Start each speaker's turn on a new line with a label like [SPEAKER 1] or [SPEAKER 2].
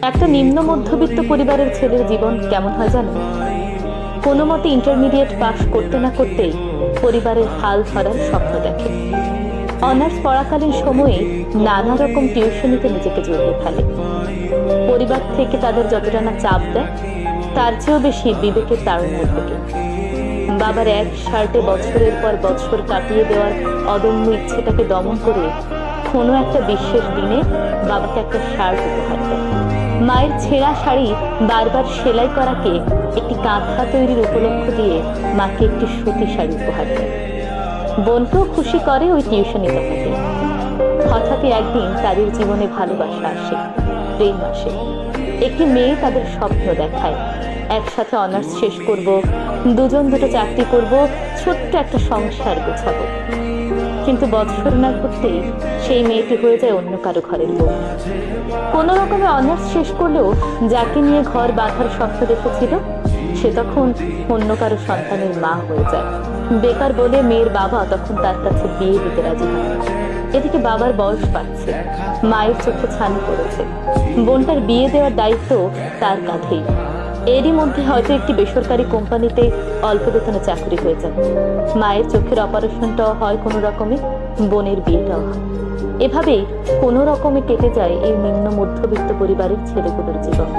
[SPEAKER 1] একটা নিম্ন মধ্যবিত্ত পরিবারের ছেলের জীবন কেমন হয় জানেন? কোনো মতে ইন্টারমিডিয়েট পাশ করতে না করতেই পরিবারের হাল ধরার স্বপ্ন দেখে। অনার্স পড়াকালীন সময়ে নানা রকম টিউশনিতে নিজেকে জড়িয়ে ফেলে। পরিবার থেকে তাদের যতটা না চাপ দেয়, তার চেয়েও বেশি বিবেকের তাড়নায় ভোগে। বাবার এক শার্টে বছরের পর বছর কাটিয়ে দেওয়ার অদম্য ইচ্ছেটাকে দমন করে কোনো একটা বিশেষ দিনে বাবাকে একটা শার্ট উপহার দেয়। মায়ের ছেঁড়া শাড়ি বারবার সেলাই করাকে একটি কাঁথা তৈরির উপলক্ষ দিয়ে মাকে একটি সুতি শাড়ি উপহার দেয়। বোনকেও খুশি করে ওই টিউশনি টাকাতে। হঠাৎই একদিন তাদের জীবনে ভালোবাসা আসে, প্রেম আসে। একটি মেয়ে তাদের স্বপ্ন দেখায়, একসাথে অনার্স শেষ করব, দুজন দুটো চাকরি করব, ছোট্ট একটা সংসার গোছাবো। কিন্তু বছর না করতেই সেই মেয়েটি হয়ে যায় অন্য কারো ঘরের বউ। কোনো রকমে অনার্স শেষ করলেও যাকে নিয়ে ঘর বাঁধার স্বপ্ন দেখেছিল, সে তখন অন্য কারো সন্তানের মা হয়ে যায়। বেকার বলে মেয়ের বাবা তখন তার কাছে বিয়ে দিতে রাজি হয়। এদিকে বাবার বয়স পাচ্ছে, মায়ের চোখে ছানি পড়েছে, বোনটার বিয়ে দেওয়ার দায়িত্ব তার কাঁধেই। এরই মধ্যে হয়তো একটি বেসরকারি কোম্পানিতে অল্প বেতনে চাকরি হয়ে যায়। মায়ের চোখের অপারেশনটাও হয় কোনো রকমে, বোনের বিয়েটাও হয়। এভাবেই কোনো রকমে কেটে যায় এই নিম্ন মধ্যবিত্ত পরিবারের ছেলেগুলোর জীবন।